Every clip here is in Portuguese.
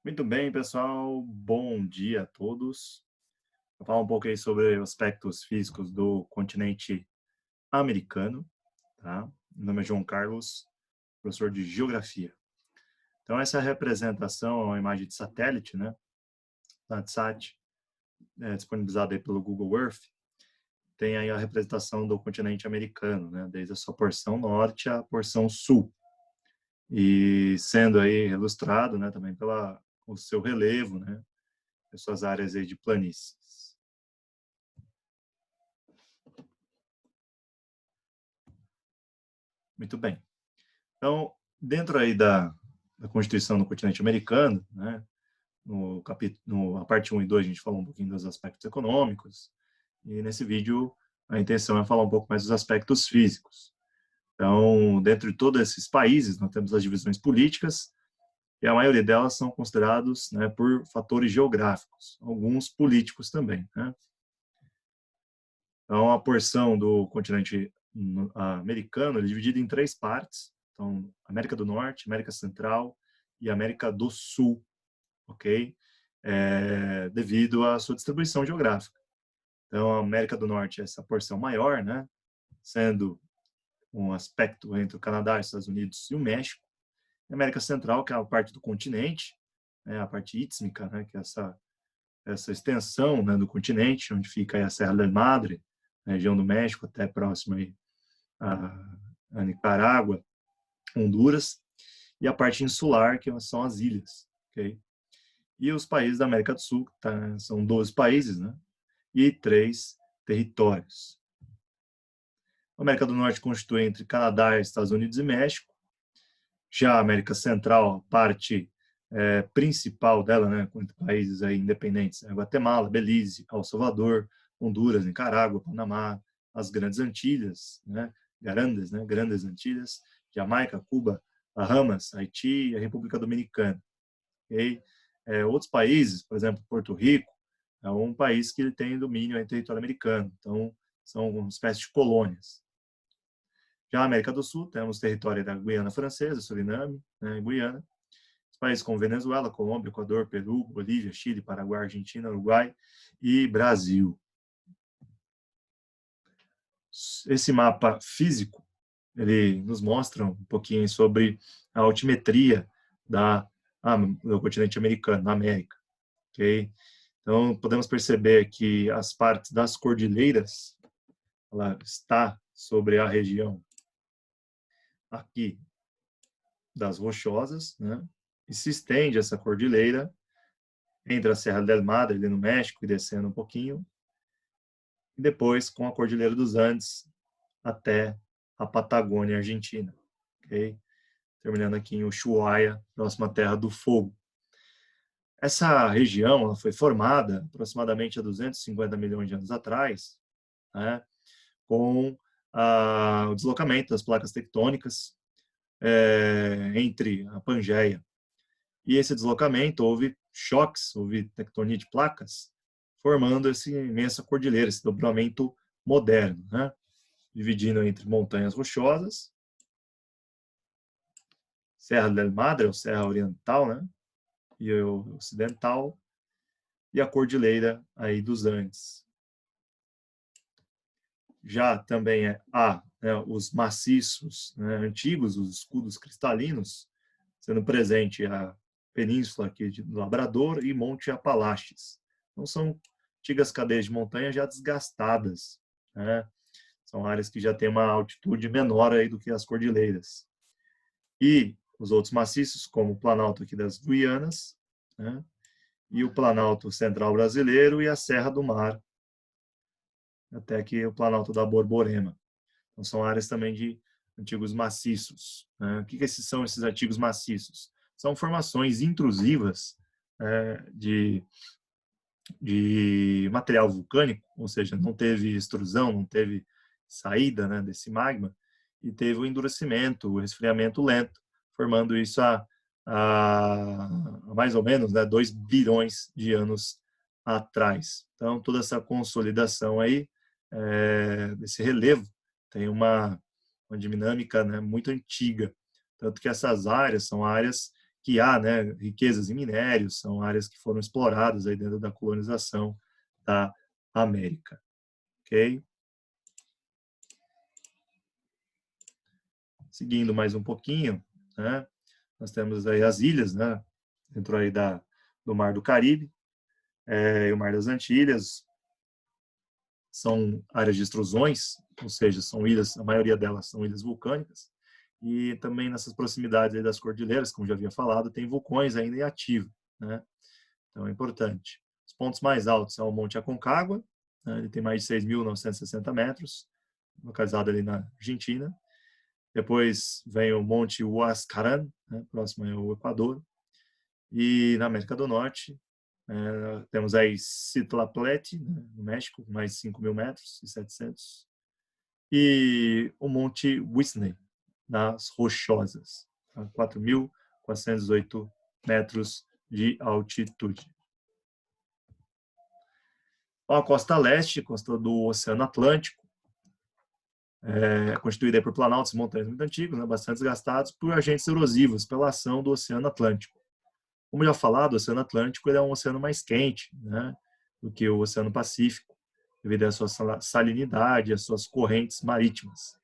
Muito bem, pessoal. Bom dia a todos. Vou falar um pouco aí sobre aspectos físicos do continente americano, tá? Meu nome é João Carlos, professor de Geografia. Então, essa é a representação, é uma imagem de satélite, né? Landsat, disponibilizada aí pelo Google Earth. Tem aí a representação do continente americano, né? Desde a sua porção norte à porção sul. E sendo aí ilustrado, né? Também pela o seu relevo, né? As suas áreas aí de planícies. Muito bem. Então, dentro aí da Constituição do continente americano, né, a parte 1 e 2 a gente falou um pouquinho dos aspectos econômicos, e nesse vídeo a intenção é falar um pouco mais dos aspectos físicos. Então, dentro de todos esses países, nós temos as divisões políticas, e a maioria delas são considerados, né, por fatores geográficos, alguns políticos também, né? Então, a porção do continente americano é dividida em três partes. Então, América do Norte, América Central e América do Sul, ok? Devido à sua distribuição geográfica. Então, a América do Norte é essa porção maior, né? Sendo um aspecto entre o Canadá, os Estados Unidos e o México. A América Central, que é a parte do continente, né? A parte istmica, né? Que é essa extensão, né, do continente, onde fica aí a Serra del Madre, na região do México, até próximo aí a Nicarágua, Honduras, e a parte insular, que são as ilhas. Okay? E os países da América do Sul, são 12 países, né? E 3 territórios. A América do Norte constitui entre Canadá, Estados Unidos e México. Já a América Central, a parte principal dela, né, com países aí independentes, é Guatemala, Belize, El Salvador, Honduras, Nicarágua, Panamá, as Grandes Antilhas, né, Grandes Antilhas, Jamaica, Cuba, Bahamas, Haiti e a República Dominicana. Okay? Outros países, por exemplo, Porto Rico, é um país que ele tem domínio em território americano, então são uma espécie de colônias. Já a América do Sul, temos território da Guiana Francesa, Suriname, né, Guiana, países como Venezuela, Colômbia, Equador, Peru, Bolívia, Chile, Paraguai, Argentina, Uruguai e Brasil. Esse mapa físico, ele nos mostra um pouquinho sobre a altimetria do continente americano, da América. Okay? Então, podemos perceber que as partes das cordilheiras, ela está sobre a região aqui das Rochosas, né? E se estende essa cordilheira entre a Serra del Madre, ali no México, e descendo um pouquinho, e depois com a Cordilheira dos Andes até a Patagônia Argentina, ok? Terminando aqui em Ushuaia, próxima Terra do Fogo. Essa região ela foi formada aproximadamente há 250 milhões de anos atrás, né, com o deslocamento das placas tectônicas entre a Pangeia. E esse deslocamento, houve choques, houve tectonia de placas, formando essa imensa cordilheira, esse dobramento moderno, né? Dividindo entre montanhas rochosas, Serra del Madre, ou Serra Oriental, né? E o Ocidental, e a cordilheira aí dos Andes. Já também há, né, os maciços, né, antigos, os escudos cristalinos, sendo presente a península aqui do Labrador e Monte Apalaches. Então, são antigas cadeias de montanha já desgastadas, né? São áreas que já têm uma altitude menor aí do que as cordilheiras. E os outros maciços, como o Planalto aqui das Guianas, né? E o Planalto Central Brasileiro e a Serra do Mar, até aqui o Planalto da Borborema. Então, são áreas também de antigos maciços. Né? O que são esses antigos maciços? São formações intrusivas de material vulcânico, ou seja, não teve extrusão, não teve saída, né, desse magma, e teve o endurecimento, o resfriamento lento, formando isso a mais ou menos, né, 2 bilhões de anos atrás. Então, toda essa consolidação aí, desse relevo, tem uma dinâmica, né, muito antiga. Tanto que essas áreas são áreas que há, né, riquezas em minérios, são áreas que foram exploradas aí dentro da colonização da América. Ok? Seguindo mais um pouquinho, né, nós temos aí as ilhas, né, dentro aí do Mar do Caribe, e o Mar das Antilhas, são áreas de extrusões, ou seja, são ilhas, a maioria delas são ilhas vulcânicas, e também nessas proximidades aí das cordilheiras, como já havia falado, tem vulcões ainda em ativo, né? Então é importante. Os pontos mais altos são o Monte Aconcagua, né? Ele tem mais de 6.960 metros, localizado ali na Argentina. Depois vem o Monte Huascarán, né? Próximo ao Equador. E na América do Norte, temos aí Citlalpétl, né, no México, mais 5.000 metros e 700. E o Monte Whistler, nas Rochosas, 4.408 metros de altitude. A costa leste, costa do Oceano Atlântico, é constituída por planaltos e montanhas muito antigos, né, bastante desgastados por agentes erosivos pela ação do Oceano Atlântico. Como já falado, o Oceano Atlântico ele é um oceano mais quente, né, do que o Oceano Pacífico, devido à sua salinidade e às suas correntes marítimas.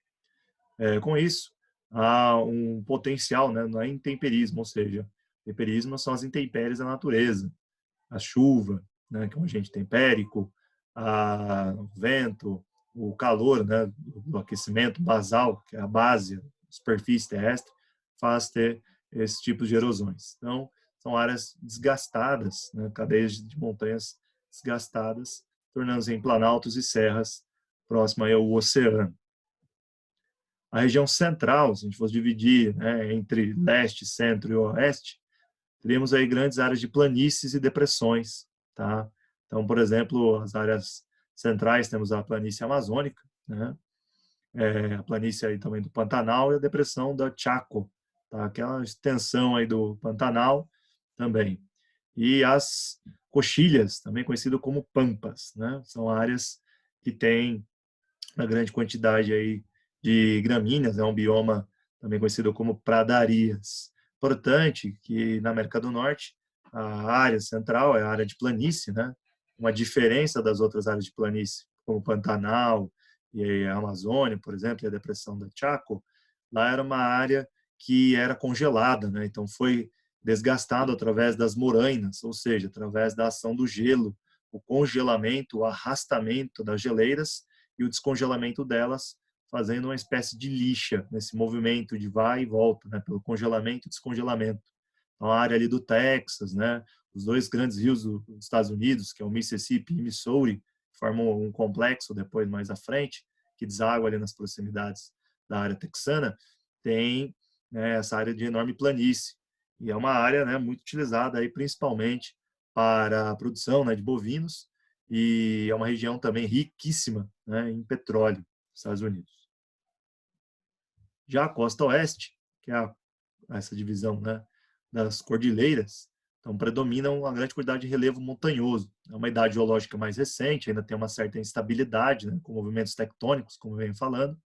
Com isso, há um potencial, né, no intemperismo, ou seja, temperismo são as intempéries da natureza, a chuva, né, que é um agente tempérico, o vento, o calor, né, do aquecimento basal, que é a base, a superfície terrestre, faz ter esse tipo de erosões. Então, são áreas desgastadas, né, cadeias de montanhas desgastadas, tornando-se em planaltos e serras próximas ao oceano. A região central, se a gente fosse dividir, né, entre leste, centro e oeste, teríamos aí grandes áreas de planícies e depressões, tá? Então, por exemplo, as áreas centrais temos a planície amazônica, né? A planície aí também do Pantanal e a depressão da Chaco, tá? Aquela extensão aí do Pantanal também. E as coxilhas, também conhecido como pampas, né? São áreas que têm uma grande quantidade aí de gramíneas, é um bioma também conhecido como pradarias. Importante que na América do Norte a área central é a área de planície, né? Uma diferença das outras áreas de planície, como Pantanal e a Amazônia, por exemplo, e a depressão da Chaco, lá era uma área que era congelada, né? Então foi desgastado através das morainas, ou seja, através da ação do gelo, o congelamento, o arrastamento das geleiras e o descongelamento delas, fazendo uma espécie de lixa nesse movimento de vai e volta, né, pelo congelamento e descongelamento. Então, a área ali do Texas, né, os dois grandes rios dos Estados Unidos, que é o Mississippi e Missouri, formam um complexo depois mais à frente, que deságua ali nas proximidades da área texana, tem, né, essa área de enorme planície. E é uma área, né, muito utilizada aí, principalmente para a produção, né, de bovinos, e é uma região também riquíssima, né, em petróleo, nos Estados Unidos. Já a costa oeste, que é essa divisão, né, das cordilheiras, então predominam uma grande quantidade de relevo montanhoso. É uma idade geológica mais recente, ainda tem uma certa instabilidade, né, com movimentos tectônicos, como eu venho falando.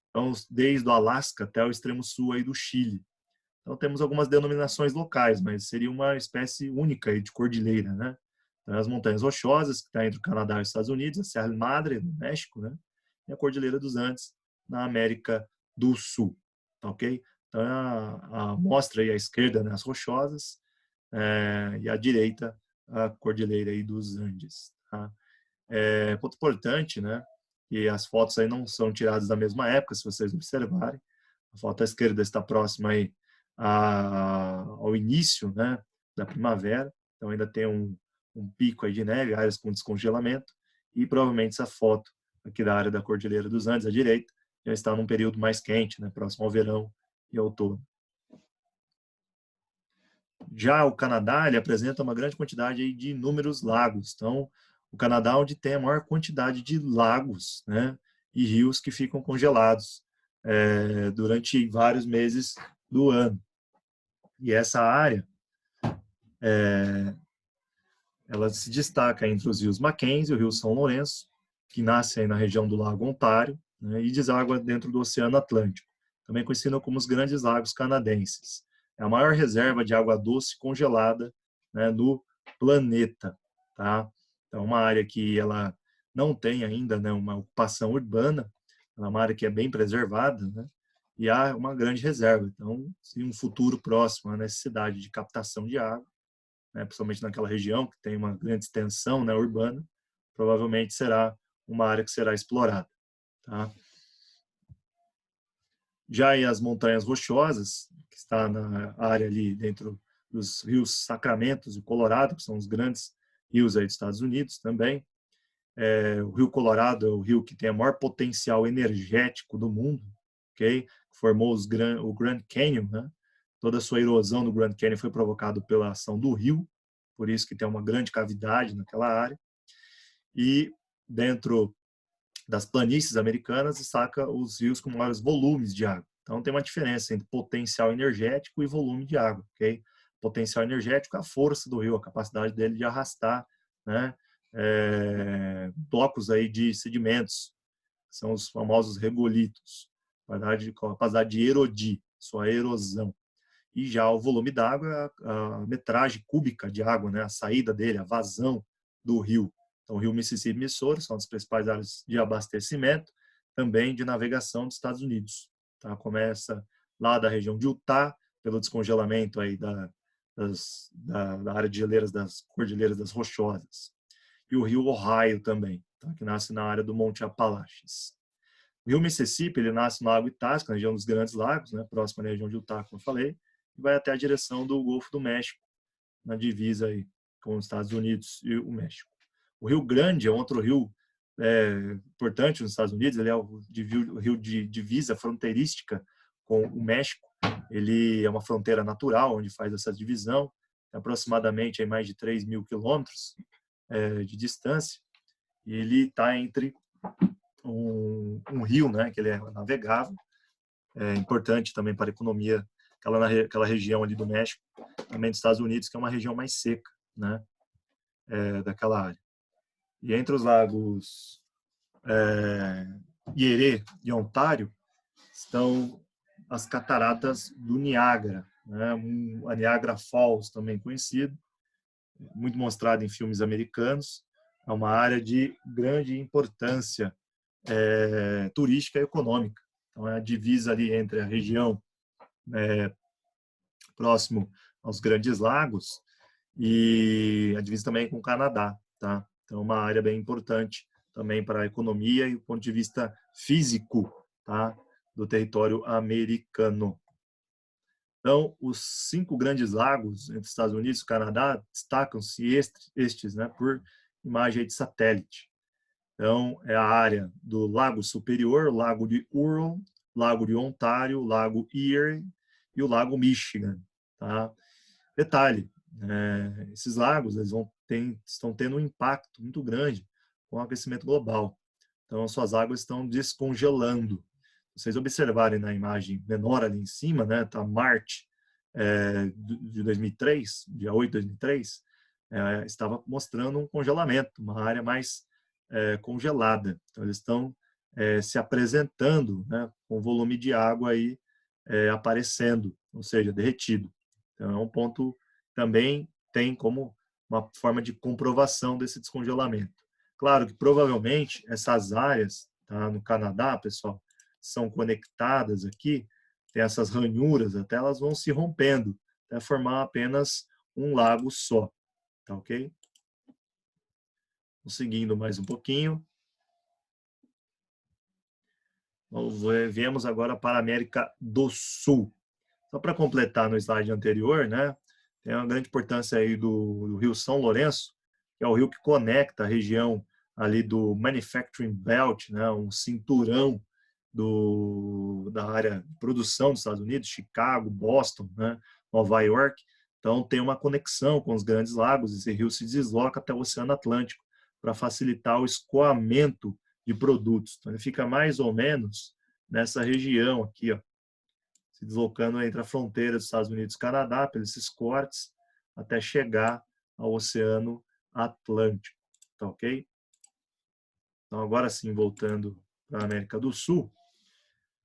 Então, desde o Alasca até o extremo sul aí do Chile. Então, temos algumas denominações locais, mas seria uma espécie única aí de cordilheira, né? Então, as montanhas rochosas, que está entre o Canadá e os Estados Unidos, a Serra Madre, no México, né? E a Cordilheira dos Andes, na América do Sul, tá ok? Então, a mostra aí à esquerda, né, as rochosas, e à direita, a Cordilheira aí dos Andes, tá? Ponto importante, né? E as fotos aí não são tiradas da mesma época, se vocês observarem. A foto à esquerda está próxima aí ao início, né, da primavera, então ainda tem um pico aí de neve, áreas com descongelamento, e provavelmente essa foto aqui da área da Cordilheira dos Andes, à direita, já está num período mais quente, né, próximo ao verão e outono. Já o Canadá, ele apresenta uma grande quantidade aí de inúmeros lagos, então o Canadá é onde tem a maior quantidade de lagos, né, e rios que ficam congelados durante vários meses do ano. E essa área, ela se destaca entre os rios Mackenzie e o rio São Lourenço, que nasce aí na região do Lago Ontário, né, e deságua dentro do Oceano Atlântico, também conhecido como os Grandes Lagos Canadenses. é a maior reserva de água doce congelada, né, no planeta, tá? Então, uma área que ela não tem ainda, né, uma ocupação urbana, ela é uma área que é bem preservada, né? E há uma grande reserva. Então, se um futuro próximo a necessidade de captação de água, né, principalmente naquela região que tem uma grande extensão, né, urbana, provavelmente será uma área que será explorada, tá? Já em as montanhas rochosas, que está na área ali dentro dos rios Sacramento e Colorado, que são os grandes rios aí dos Estados Unidos também. O Rio Colorado é o rio que tem o maior potencial energético do mundo, ok? Formou o Grand Canyon, né? Toda a sua erosão do Grand Canyon foi provocada pela ação do rio, por isso que tem uma grande cavidade naquela área. E dentro das planícies americanas destaca os rios com maiores volumes de água. Então tem uma diferença entre potencial energético e volume de água, ok? Potencial energético é a força do rio, a capacidade dele de arrastar, né, blocos aí de sedimentos, são os famosos regolitos, capacidade de erodir, sua erosão. E já o volume d'água é a metragem cúbica de água, né, a saída dele, a vazão do rio. Então, o rio Mississippi e Missouri são as principais áreas de abastecimento, também de navegação dos Estados Unidos. Tá? Começa lá da região de Utah, pelo descongelamento aí da área de geleiras das Cordilheiras das Rochosas. E o rio Ohio também, tá? Que nasce na área do Monte Apalaches. O rio Mississippi, ele nasce no Lago Itasca, na região dos Grandes Lagos, né? Próxima da região de Utah, como eu falei, e vai até a direção do Golfo do México, na divisa aí com os Estados Unidos e o México. O Rio Grande é outro rio importante nos Estados Unidos, ele é o rio de divisa fronteirística com o México. Ele é uma fronteira natural onde faz essa divisão, aproximadamente aí mais de 3.000 quilômetros de distância, e ele está entre um rio, né, que ele é navegável, é importante também para a economia, aquela região ali do México, também dos Estados Unidos, que é uma região mais seca, né, daquela área. E entre os lagos Erie e Ontário estão as cataratas do Niágara, né, a Niagara Falls, também conhecido, muito mostrado em filmes americanos. É uma área de grande importância turística e econômica. Então, é a divisa ali entre a região próximo aos Grandes Lagos e a divisa também com o Canadá, tá? Então, uma área bem importante também para a economia e o ponto de vista físico, tá? Do território americano. Então, os 5 grandes lagos entre Estados Unidos e Canadá destacam-se estes, né, por imagem de satélite. Então, é a área do Lago Superior, Lago de Huron, Lago de Ontário, Lago Erie e o Lago Michigan. Tá? Detalhe, esses lagos eles estão tendo um impacto muito grande com o aquecimento global. Então, suas águas estão descongelando. Se vocês observarem na imagem menor ali em cima, né, tá Marte de 2003, dia 8 de 2003, estava mostrando um congelamento, uma área mais congelada. Então, eles estão se apresentando, né, com volume de água aí aparecendo, ou seja, derretido. Então, é um ponto também tem como uma forma de comprovação desse descongelamento. Claro que provavelmente essas áreas, tá, no Canadá, pessoal, são conectadas aqui, tem essas ranhuras, até elas vão se rompendo, até formar apenas um lago só, tá ok? Seguindo mais um pouquinho. Viemos agora para a América do Sul. Só para completar no slide anterior, né? Tem uma grande importância aí do Rio São Lourenço, que é o rio que conecta a região ali do Manufacturing Belt, né? Um cinturão da área de produção dos Estados Unidos, Chicago, Boston, né? Nova York. Então tem uma conexão com os grandes lagos. Esse rio se desloca até o Oceano Atlântico para facilitar o escoamento de produtos. Então ele fica mais ou menos nessa região aqui, ó, se deslocando entre a fronteira dos Estados Unidos e Canadá, pelos esses cortes, até chegar ao Oceano Atlântico. Tá ok? Então, agora sim, voltando para a América do Sul,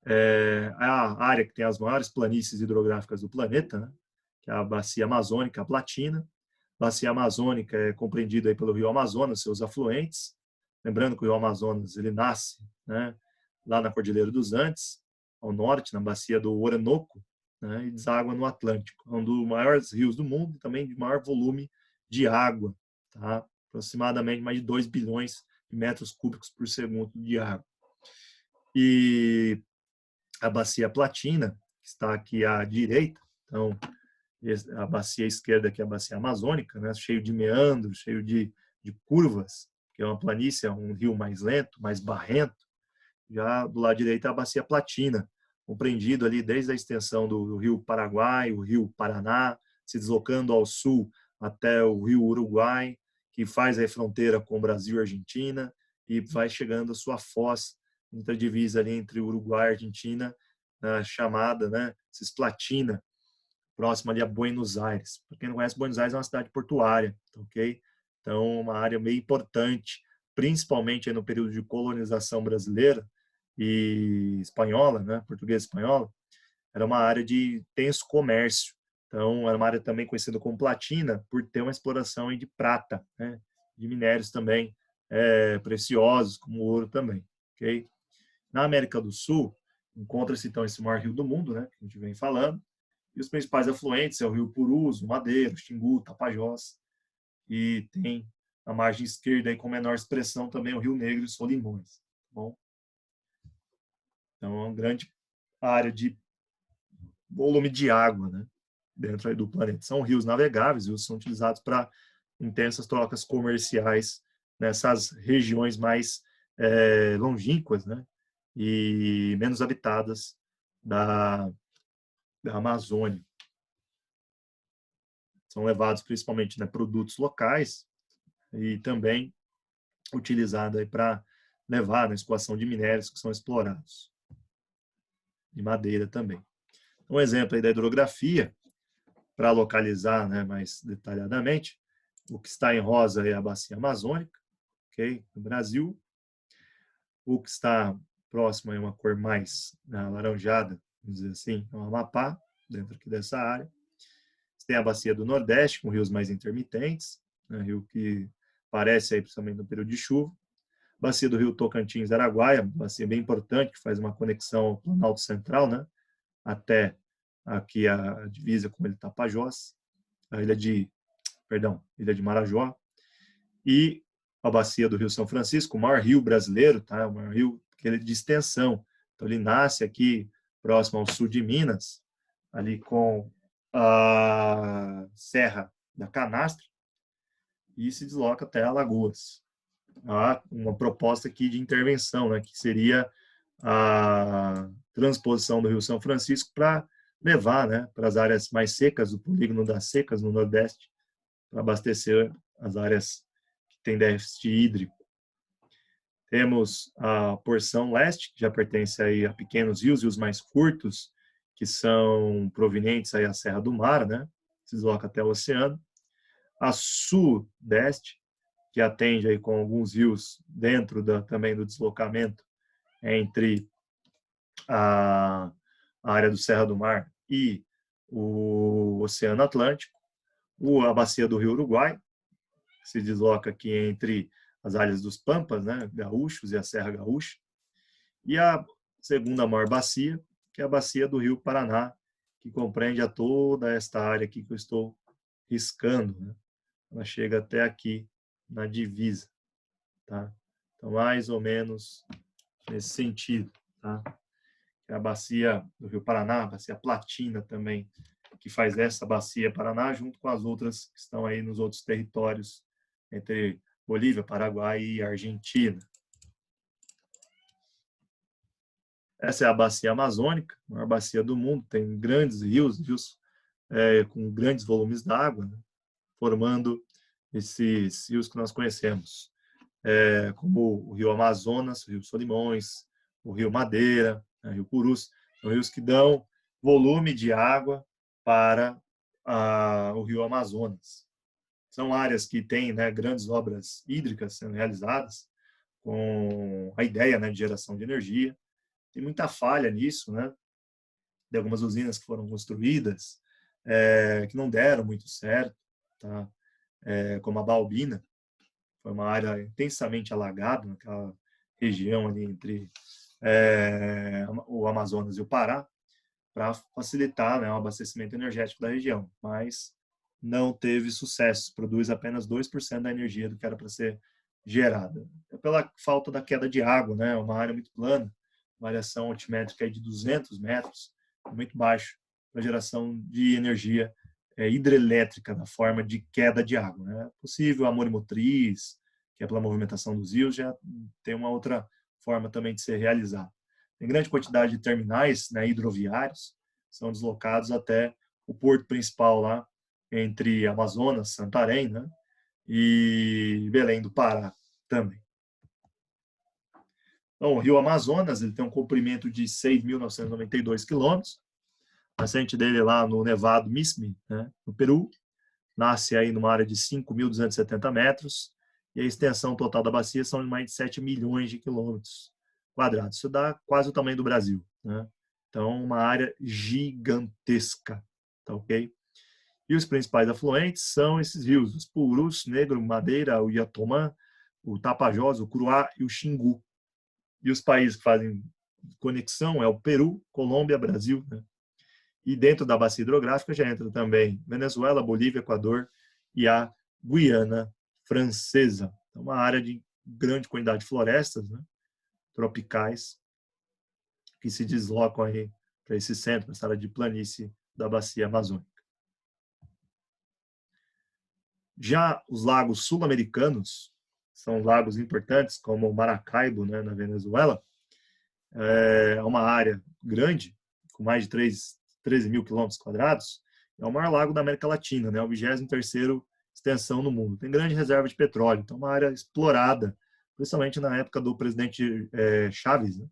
é a área que tem as maiores planícies hidrográficas do planeta, né? que é a bacia amazônica, a Platina. A bacia amazônica é compreendida aí pelo rio Amazonas, seus afluentes. Lembrando que o rio Amazonas ele nasce, né, lá na Cordilheira dos Andes, ao norte, na bacia do Orinoco, né, e deságua no Atlântico. É um dos maiores rios do mundo e também de maior volume de água, tá? Aproximadamente mais de 2 bilhões de metros cúbicos por segundo de água. E a bacia Platina, que está aqui à direita, então a bacia esquerda aqui é a bacia amazônica, né, cheio de meandros, cheio de curvas, que é uma planície, é um rio mais lento, mais barrento. Já do lado direito é a bacia Platina, compreendido ali desde a extensão do rio Paraguai, o rio Paraná, se deslocando ao sul até o rio Uruguai, que faz a fronteira com o Brasil e a Argentina, e vai chegando a sua foz, entre a divisa ali entre Uruguai e Argentina, chamada, né, Cisplatina, próximo ali a Buenos Aires. Para quem não conhece, Buenos Aires é uma cidade portuária, ok? Então, uma área meio importante, principalmente no período de colonização brasileira e espanhola, né, portuguesa e espanhola, era uma área de tenso comércio. Então, era uma área também conhecida como Platina, por ter uma exploração de prata, né, de minérios também preciosos, como ouro também, ok? Na América do Sul, encontra-se então esse maior rio do mundo, né, que a gente vem falando, e os principais afluentes é o rio Purus, o Madeira, o Xingu, o Tapajós, e tem na margem esquerda aí, com menor expressão também o Rio Negro e os Solimões. Tá bom? Então é uma grande área de volume de água, né, dentro aí do planeta. São rios navegáveis, e são utilizados para intensas trocas comerciais nessas regiões mais longínquas, né, e menos habitadas da Amazônia. São levados principalmente, né, produtos locais e também utilizado para levar na escoação de minérios que são explorados, de madeira também. Um exemplo aí da hidrografia, para localizar, né, mais detalhadamente, o que está em rosa é a bacia amazônica, ok, no Brasil. O que está próximo é uma cor mais alaranjada, vamos dizer assim, é o Amapá, dentro aqui dessa área. Você tem a bacia do Nordeste, com rios mais intermitentes, né, rio que aparece aí principalmente no período de chuva. Bacia do rio Tocantins-Araguaia, bacia bem importante, que faz uma conexão ao Planalto Central, né, até aqui a divisa com a ilha de Tapajós, a ilha de Marajó, e a bacia do rio São Francisco, o maior rio brasileiro, tá? O maior rio que ele é de extensão. Então ele nasce aqui próximo ao sul de Minas, ali com a Serra da Canastra, e se desloca até Alagoas. Há uma proposta aqui de intervenção, né, que seria a transposição do Rio São Francisco para levar, né, para as áreas mais secas, o polígono das secas no Nordeste, para abastecer as áreas que têm déficit hídrico. Temos a porção leste, que já pertence aí a pequenos rios mais curtos, que são provenientes aí à Serra do Mar, né, se desloca até o oceano. A sudeste, que atende aí com alguns rios dentro também do deslocamento entre a área do Serra do Mar e o Oceano Atlântico, a bacia do Rio Uruguai, que se desloca aqui entre as áreas dos Pampas, né, gaúchos e a Serra Gaúcha, e a segunda maior bacia, que é a bacia do Rio Paraná, que compreende a toda esta área aqui que eu estou riscando, né? Ela chega até aqui na divisa, tá? Então, mais ou menos nesse sentido, tá? A bacia do Rio Paraná, a bacia Platina também, que faz essa bacia Paraná, junto com as outras que estão aí nos outros territórios, entre Bolívia, Paraguai e Argentina. Essa é a bacia amazônica, a maior bacia do mundo, tem grandes rios com grandes volumes d'água, né, formando esses rios que nós conhecemos, como o rio Amazonas, o rio Solimões, o rio Madeira, o rio Purus, são rios que dão volume de água para o rio Amazonas. São áreas que têm, né, grandes obras hídricas sendo realizadas com a ideia, né, de geração de energia. Tem muita falha nisso, né, de algumas usinas que foram construídas que não deram muito certo, tá? Como a Balbina, foi uma área intensamente alagada naquela região ali entre o Amazonas e o Pará, para facilitar, né, o abastecimento energético da região, mas não teve sucesso, produz apenas 2% da energia do que era para ser gerada. É pela falta da queda de água, né, uma área muito plana, variação altimétrica de 200 metros, muito baixo para geração de energia hidrelétrica na forma de queda de água. Né? É possível a motriz, que é pela movimentação dos rios, já tem uma outra forma também de ser realizada. Tem grande quantidade de terminais, né, hidroviários, são deslocados até o porto principal lá, entre Amazonas, Santarém, né, e Belém do Pará também. Então, o rio Amazonas ele tem um comprimento de 6.992 quilômetros. A nascente dele é lá no Nevado Mismi, né, no Peru, nasce aí numa área de 5.270 metros, e a extensão total da bacia são de mais de 7 milhões de quilômetros quadrados. Isso dá quase o tamanho do Brasil, né? Então, uma área gigantesca, tá ok? E os principais afluentes são esses rios, os Purus, Negro, Madeira, o Iatomã, o Tapajós, o Curuá e o Xingu. E os países que fazem conexão é o Peru, Colômbia, Brasil, né? E dentro da bacia hidrográfica já entra também Venezuela, Bolívia, Equador e a Guiana Francesa. Então, uma área de grande quantidade de florestas, né, tropicais que se deslocam aí para esse centro, essa área de planície da bacia amazônica. Já os lagos sul-americanos são lagos importantes, como o Maracaibo, né, na Venezuela. É uma área grande, com mais de 13 mil quilômetros quadrados. É o maior lago da América Latina, né, o 23º extensão no mundo. Tem grande reserva de petróleo, então é uma área explorada, principalmente na época do presidente Chávez, né,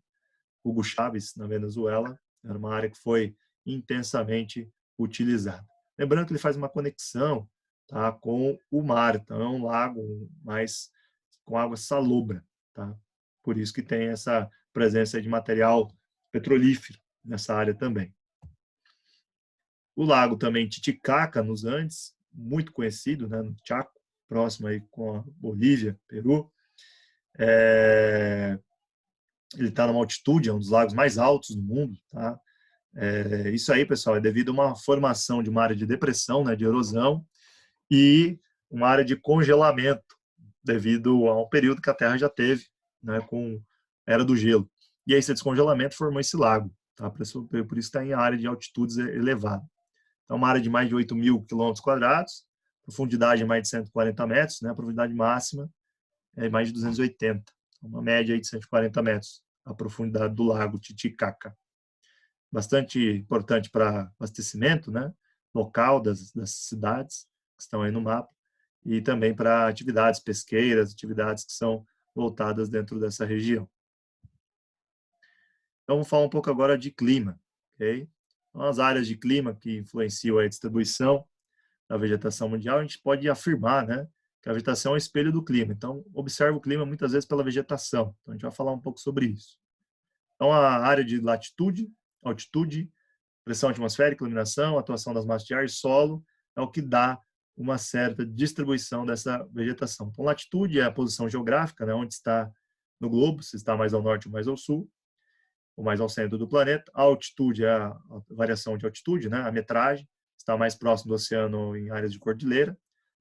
Hugo Chávez, na Venezuela. Era uma área que foi intensamente utilizada. Lembrando que ele faz uma conexão, tá, com o mar, então é um lago, mas com água salobra, tá? Por isso que tem essa presença de material petrolífero nessa área também. O lago também Titicaca, nos Andes, muito conhecido, né, no Chaco, próximo aí com a Bolívia, Peru. Ele está numa altitude, é um dos lagos mais altos do mundo, tá? Isso aí, pessoal, é devido a uma formação de uma área de depressão, né, de erosão, e uma área de congelamento, devido a um período que a Terra já teve, né, com era do gelo. E aí esse descongelamento formou esse lago, tá? Por isso está em área de altitudes elevadas. Então, uma área de mais de 8 mil quilômetros quadrados, profundidade de mais de 140 metros, né? A profundidade máxima é mais de 280, uma média aí de 140 metros, a profundidade do lago Titicaca. Bastante importante para abastecimento, né, local das cidades que estão aí no mapa, e também para atividades pesqueiras, atividades que são voltadas dentro dessa região. Então, vamos falar um pouco agora de clima, ok? Então, as áreas de clima que influenciam a distribuição da vegetação mundial, a gente pode afirmar, né, que a vegetação é o espelho do clima. Então, observa o clima muitas vezes pela vegetação. Então, a gente vai falar um pouco sobre isso. Então, a área de latitude, altitude, pressão atmosférica, iluminação, atuação das massas de ar e solo é o que dá uma certa distribuição dessa vegetação. Então, latitude é a posição geográfica, né, onde está no globo, se está mais ao norte ou mais ao sul, ou mais ao centro do planeta. A altitude é a variação de altitude, né, a metragem, está mais próximo do oceano em áreas de cordilheira.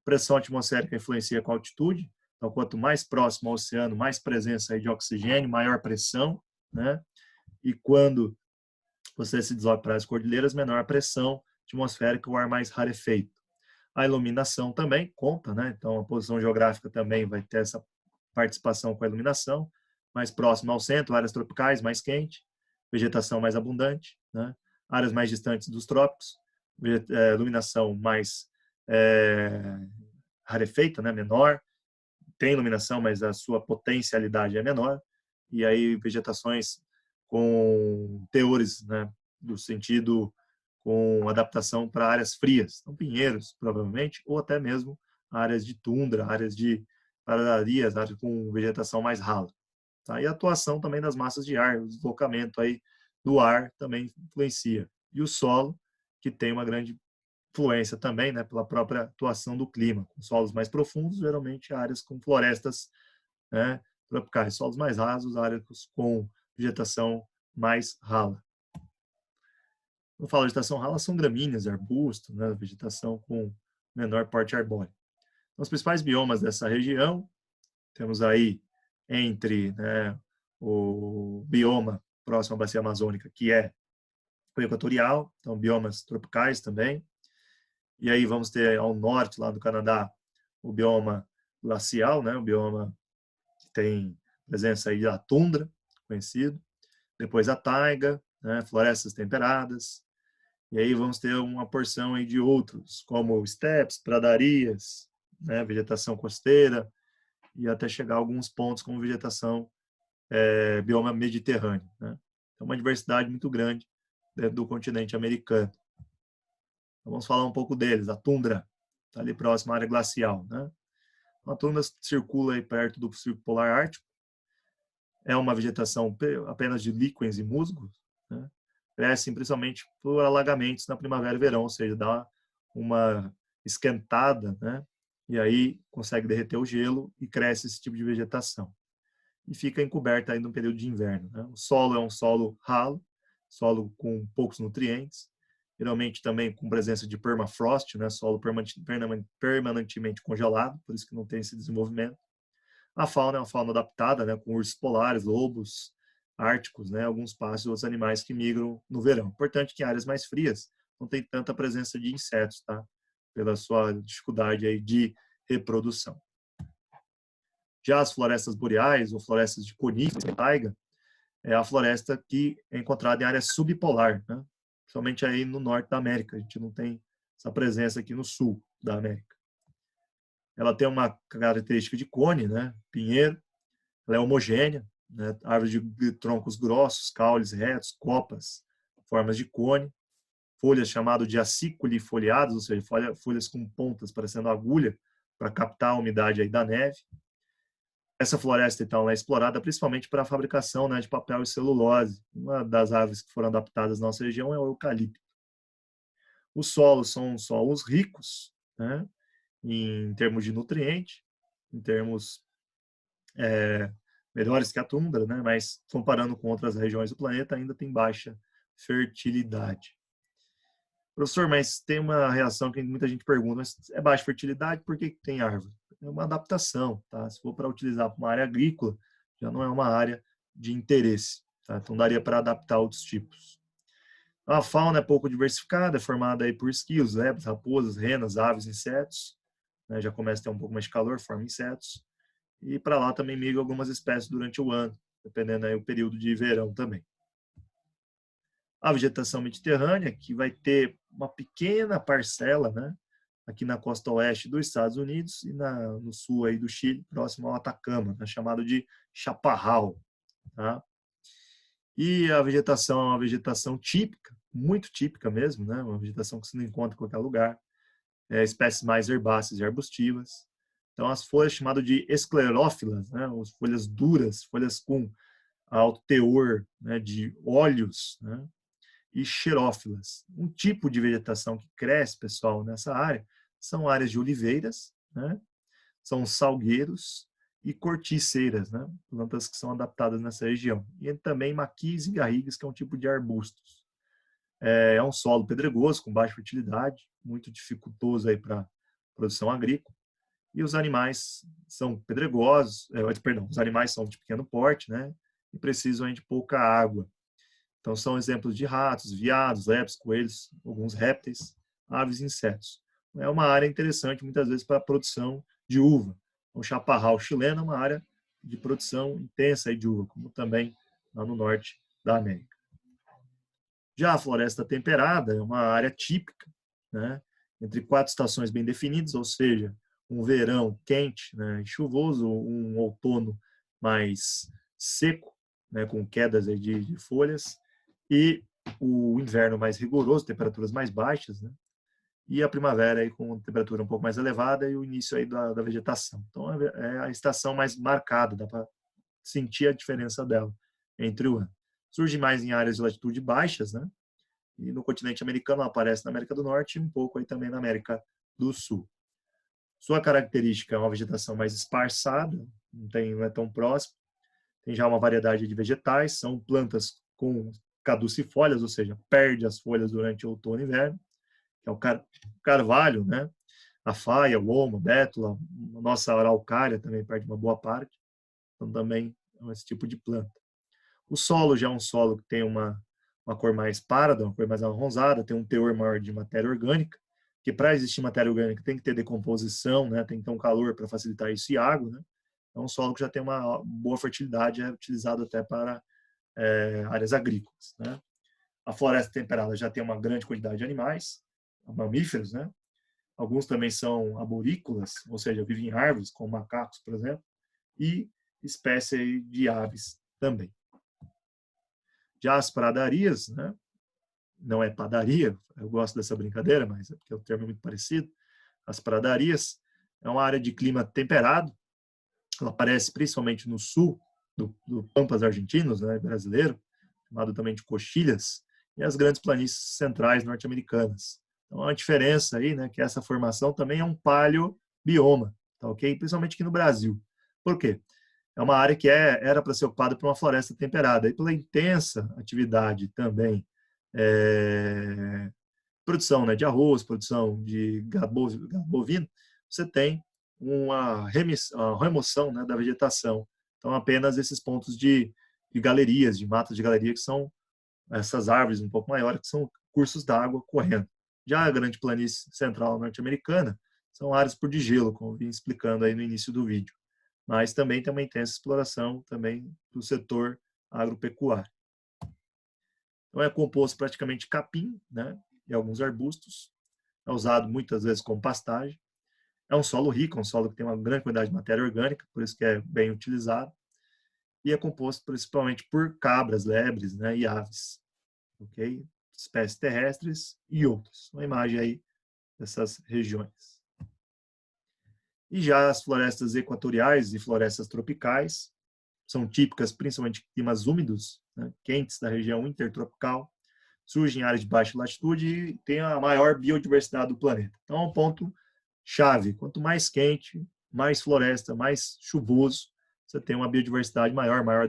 Pressão atmosférica influencia com a altitude, então quanto mais próximo ao oceano, mais presença de oxigênio, maior pressão, né? E quando você se desloca para as cordilheiras, menor a pressão atmosférica, o ar mais rarefeito. A iluminação também conta, né? Então, a posição geográfica também vai ter essa participação com a iluminação, mais próximo ao centro, áreas tropicais, mais quente, vegetação mais abundante, né? Áreas mais distantes dos trópicos, iluminação mais rarefeita, né? Menor, tem iluminação, mas a sua potencialidade é menor, e aí vegetações com teores, né, do sentido com adaptação para áreas frias, então pinheiros, provavelmente, ou até mesmo áreas de tundra, áreas de pradarias, áreas com vegetação mais rala. Tá? E a atuação também das massas de ar, o deslocamento aí do ar também influencia. E o solo, que tem uma grande influência também, né, pela própria atuação do clima. Com solos mais profundos, geralmente áreas com florestas, né, tropicais. Solos mais rasos, áreas com vegetação mais rala. Quando eu falo vegetação rala, são gramíneas, arbustos, né, vegetação com menor porte arbóreo. Então, os principais biomas dessa região, temos aí entre, né, o bioma próximo à bacia amazônica, que é o equatorial, então biomas tropicais também. E aí vamos ter ao norte, lá do Canadá, o bioma glacial, né, o bioma que tem presença aí da tundra, conhecido. Depois a taiga, né, florestas temperadas. E aí vamos ter uma porção aí de outros, como steppes, pradarias, né, vegetação costeira, e até chegar a alguns pontos como vegetação bioma mediterrâneo, né? É uma diversidade muito grande dentro do continente americano. Então, vamos falar um pouco deles. A tundra está ali próxima à área glacial, né? A tundra circula aí perto do Círculo Polar Ártico. É uma vegetação apenas de líquens e musgos, né? Crescem principalmente por alagamentos na primavera e verão, ou seja, dá uma esquentada, né? E aí consegue derreter o gelo e cresce esse tipo de vegetação. E fica encoberta aí no período de inverno, né? O solo é um solo ralo, solo com poucos nutrientes, geralmente também com presença de permafrost, né? Solo permanentemente congelado, por isso que não tem esse desenvolvimento. A fauna é uma fauna adaptada, né? Com ursos polares, lobos árticos, né? Alguns pássaros e outros animais que migram no verão. Importante que em áreas mais frias não tem tanta presença de insetos, tá? Pela sua dificuldade aí de reprodução. Já as florestas boreais ou florestas de coníferas, taiga, é a floresta que é encontrada em área subpolar, né? Principalmente aí no norte da América. A gente não tem essa presença aqui no sul da América. Ela tem uma característica de cone, né? Pinheiro. Ela é homogênea, né? Árvore de troncos grossos, caules retos, copas, formas de cone. Folhas chamadas de aciculifoliadas, ou seja, folhas com pontas parecendo agulha para captar a umidade aí da neve. Essa floresta, então, é explorada principalmente para a fabricação, né, de papel e celulose. Uma das árvores que foram adaptadas na nossa região é o eucalipto. Os solos são solos ricos, né, em termos de nutriente, em termos melhores que a tundra, né, mas comparando com outras regiões do planeta, ainda tem baixa fertilidade. Professor, mas tem uma reação que muita gente pergunta, mas é baixa fertilidade, por que tem árvore? É uma adaptação, tá? Se for para utilizar para uma área agrícola, já não é uma área de interesse, tá? Então daria para adaptar outros tipos. A fauna é pouco diversificada, é formada aí por esquilos, lebres, raposas, renas, aves, insetos, né? Já começa a ter um pouco mais de calor, forma insetos. E para lá também migram algumas espécies durante o ano, dependendo aí o período de verão também. A vegetação mediterrânea, que vai ter uma pequena parcela, né, aqui na costa oeste dos Estados Unidos e no sul aí do Chile, próximo ao Atacama, né, chamado de chaparral. Tá? E a vegetação é uma vegetação típica, muito típica mesmo, né, uma vegetação que se não encontra em qualquer lugar, espécies mais herbáceas e arbustivas. Então, as folhas chamadas de esclerófilas, né, as folhas duras, folhas com alto teor, né, de óleos, né, e xerófilas. Um tipo de vegetação que cresce, pessoal, nessa área são áreas de oliveiras, né? São salgueiros e corticeiras, né? Plantas que são adaptadas nessa região. E também maquis e garrigas, que é um tipo de arbustos. É um solo pedregoso, com baixa fertilidade, muito dificultoso aí para produção agrícola. E os animais são pedregosos, os animais são de pequeno porte, né? E precisam aí de pouca água. Então, são exemplos de ratos, veados, lepres, coelhos, alguns répteis, aves e insetos. É uma área interessante, muitas vezes, para a produção de uva. O chaparral chileno é uma área de produção intensa de uva, como também lá no norte da América. Já a floresta temperada é uma área típica, né, entre 4 estações bem definidas, ou seja, um verão quente, né, e chuvoso, um outono mais seco, né, com quedas de folhas, e o inverno mais rigoroso, temperaturas mais baixas, né? E a primavera aí com temperatura um pouco mais elevada e o início aí da vegetação. Então é a estação mais marcada, dá para sentir a diferença dela entre o ano. Surge mais em áreas de latitude baixas, né? E no continente americano ela aparece na América do Norte e um pouco aí também na América do Sul. Sua característica é uma vegetação mais esparçada, não é tão próximo. Tem já uma variedade de vegetais, são plantas com caducifólias, ou seja, perde as folhas durante o outono e inverno, que é o carvalho, né? A faia, o olmo, a bétula, a nossa araucária também perde uma boa parte. Então também é esse tipo de planta. O solo já é um solo que tem uma cor mais párida, uma cor mais arronzada, tem um teor maior de matéria orgânica, que para existir matéria orgânica tem que ter decomposição, né? Tem que ter um calor para facilitar isso e água, né? É um solo que já tem uma boa fertilidade, é utilizado até para áreas agrícolas, né? A floresta temperada já tem uma grande quantidade de animais, mamíferos, né? Alguns também são arborícolas, ou seja, vivem em árvores, como macacos, por exemplo, e espécies de aves também. Já as pradarias, né? Não é padaria, eu gosto dessa brincadeira, mas é porque o termo é muito parecido. As pradarias é uma área de clima temperado, ela aparece principalmente no sul do Pampas argentinos, né, brasileiro, chamado também de coxilhas, e as grandes planícies centrais norte-americanas. Então, há uma diferença aí, né, que essa formação também é um paleobioma, tá ok? Principalmente aqui no Brasil. Por quê? É uma área que era para ser ocupada por uma floresta temperada, e pela intensa atividade também, produção, né, de arroz, produção de gado bovino, você tem uma remoção, né, da vegetação. Então, apenas esses pontos de galerias, de matas de galeria, que são essas árvores um pouco maiores, que são cursos d'água correndo. Já a grande planície central norte-americana são áreas por de gelo, como eu vim explicando aí no início do vídeo. Mas também tem uma intensa exploração também do setor agropecuário. Então é composto praticamente de capim, né, e alguns arbustos. É usado muitas vezes como pastagem. É um solo rico, um solo que tem uma grande quantidade de matéria orgânica, por isso que é bem utilizado. E é composto principalmente por cabras, lebres, né, e aves. Ok? Espécies terrestres e outras. Uma imagem aí dessas regiões. E já as florestas equatoriais e florestas tropicais são típicas principalmente de climas úmidos, né, quentes da região intertropical, surgem em áreas de baixa latitude e tem a maior biodiversidade do planeta. Então, é um ponto chave. Quanto mais quente, mais floresta, mais chuvoso, você tem uma biodiversidade maior, maior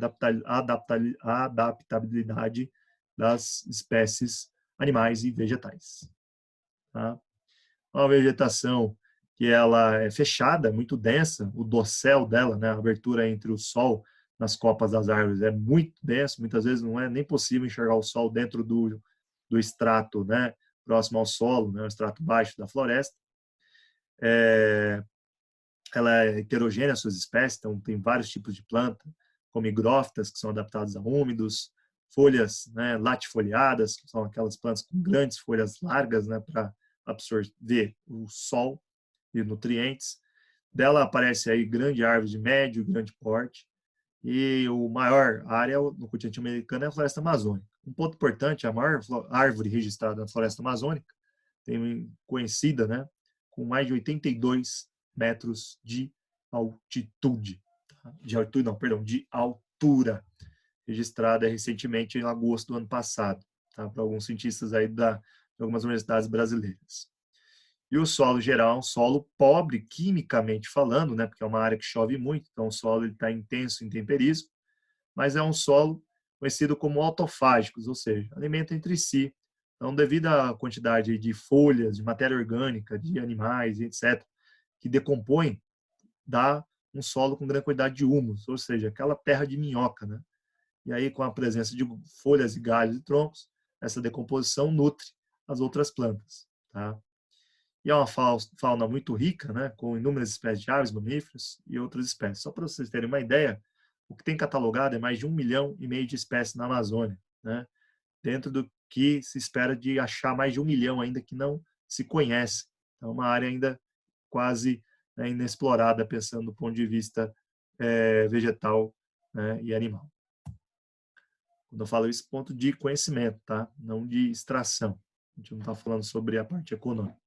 adaptabilidade das espécies animais e vegetais. Tá? Uma vegetação que ela é fechada, muito densa, o dossel dela, né, a abertura entre o sol nas copas das árvores é muito denso, muitas vezes não é nem possível enxergar o sol dentro do extrato, né, próximo ao solo, né, o extrato baixo da floresta. Ela é heterogênea, suas espécies, então tem vários tipos de planta, como higrófitas, que são adaptadas a úmidos, folhas, né, latifoliadas, que são aquelas plantas com grandes folhas largas, né, para absorver o sol e nutrientes. Dela aparece aí grande árvore de médio e grande porte, e o maior área no continente americano é a floresta amazônica. Um ponto importante, a maior árvore registrada na floresta amazônica, tem conhecida, né, com mais de 82 metros de altitude. De altitude, não, perdão, de altura, registrada recentemente em agosto do ano passado, tá, para alguns cientistas aí de algumas universidades brasileiras. E o solo geral é um solo pobre, quimicamente falando, né, porque é uma área que chove muito, então o solo está intenso em temperismo, mas é um solo conhecido como autofágicos, ou seja, alimenta entre si. Então, devido à quantidade de folhas, de matéria orgânica, de animais, etc., que decompõem, dá um solo com grande quantidade de humus, ou seja, aquela terra de minhoca, né? E aí, com a presença de folhas e galhos e troncos, essa decomposição nutre as outras plantas, tá? E é uma fauna muito rica, né, com inúmeras espécies de aves, mamíferos e outras espécies. Só para vocês terem uma ideia, o que tem catalogado é mais de 1,5 milhão de espécies na Amazônia, né, dentro do que se espera de achar mais de 1 milhão ainda que não se conhece. Então, uma área ainda quase, né, inexplorada, pensando do ponto de vista vegetal, né, e animal. Quando eu falo isso, ponto de conhecimento, tá? Não de extração. A gente não está falando sobre a parte econômica.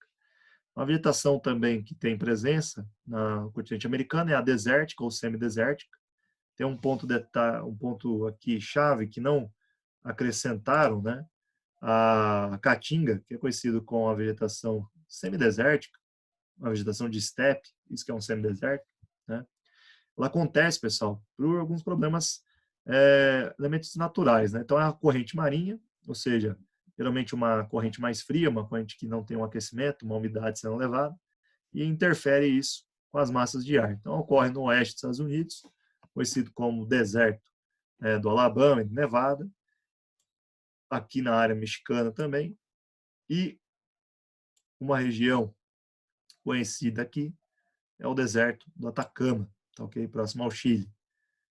Uma vegetação também que tem presença no continente americano é a desértica ou semidesértica. Tem um ponto aqui chave que não acrescentaram, né? A caatinga, que é conhecido com a vegetação semidesértica, uma vegetação de estepe, isso que é um semideserto, né? Ela acontece, pessoal, por alguns problemas, elementos naturais, né? Então, é a corrente marinha, ou seja, geralmente uma corrente mais fria, uma corrente que não tem um aquecimento, uma umidade sendo elevada, e interfere isso com as massas de ar. Então, ocorre no oeste dos Estados Unidos, conhecido como deserto do Alabama e do Nevada, aqui na área mexicana também, e uma região conhecida aqui é o deserto do Atacama, tá ok? Próximo ao Chile.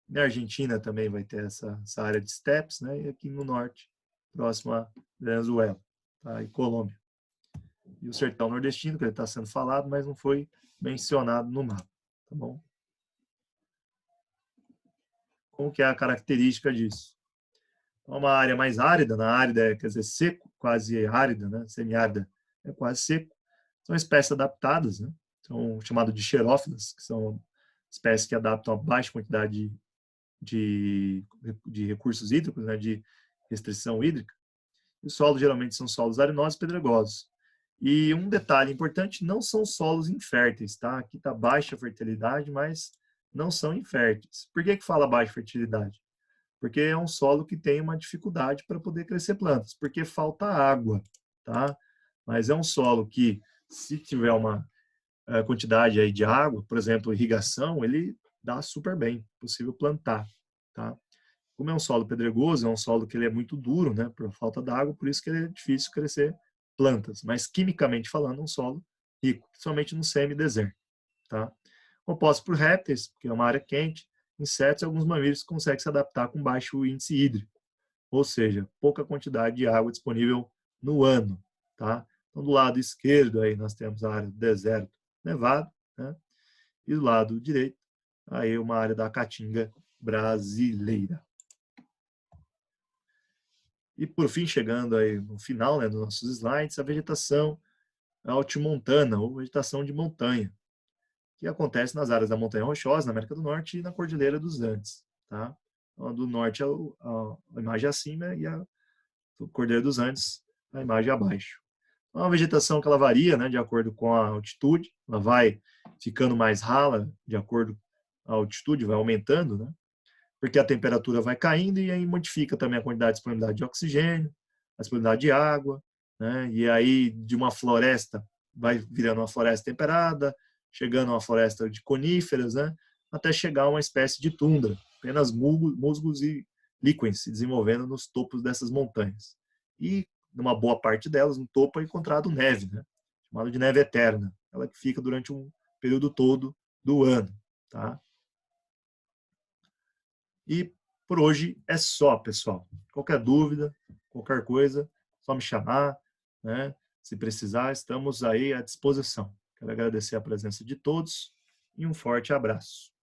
Na Argentina também vai ter essa área de steppes, né? E aqui no norte, próximo a Venezuela, tá? E Colômbia. E o sertão nordestino, que ele está sendo falado, mas não foi mencionado no mapa, tá bom? Como que é a característica disso? É uma área mais árida, na árida quer dizer seco, quase árida, né? Semiárida é quase seco. São espécies adaptadas, né? São chamadas de xerófilas, que são espécies que adaptam a baixa quantidade de recursos hídricos, né? De restrição hídrica. E os solos geralmente são solos arenosos e pedregosos. E um detalhe importante, não são solos inférteis, tá? Aqui está baixa fertilidade, mas não são inférteis. Por que fala baixa fertilidade? Porque é um solo que tem uma dificuldade para poder crescer plantas, porque falta água, tá? Mas é um solo que, se tiver uma quantidade aí de água, por exemplo, irrigação, ele dá super bem, possível plantar, tá? Como é um solo pedregoso, é um solo que ele é muito duro, né, por falta d'água, por isso que ele é difícil crescer plantas, mas quimicamente falando, é um solo rico, principalmente no semideserto, tá? Composto por répteis, porque é uma área quente, insetos e alguns mamíferos que conseguem se adaptar com baixo índice hídrico, ou seja, pouca quantidade de água disponível no ano, tá? Então, do lado esquerdo aí nós temos a área do deserto nevado, né? E do lado direito, aí uma área da caatinga brasileira. E por fim, chegando aí no final, né, dos nossos slides, a vegetação altimontana, ou vegetação de montanha, que acontece nas áreas da Montanha Rochosa, na América do Norte, e na Cordilheira dos Andes. Tá? Então, do norte a imagem acima e a Cordilheira dos Andes, a imagem abaixo. É uma vegetação que ela varia, né, de acordo com a altitude, ela vai ficando mais rala de acordo com a altitude, vai aumentando, né? Porque a temperatura vai caindo e aí modifica também a quantidade de disponibilidade de oxigênio, a disponibilidade de água, né? E aí de uma floresta vai virando uma floresta temperada, chegando a uma floresta de coníferas, né? Até chegar a uma espécie de tundra, apenas musgos e líquens se desenvolvendo nos topos dessas montanhas. E numa boa parte delas, no topo é encontrado neve, né? Chamada de neve eterna, ela que fica durante um período todo do ano, tá? E por hoje é só, pessoal. Qualquer dúvida, qualquer coisa, só me chamar, né? Se precisar, estamos aí à disposição. Quero agradecer a presença de todos e um forte abraço.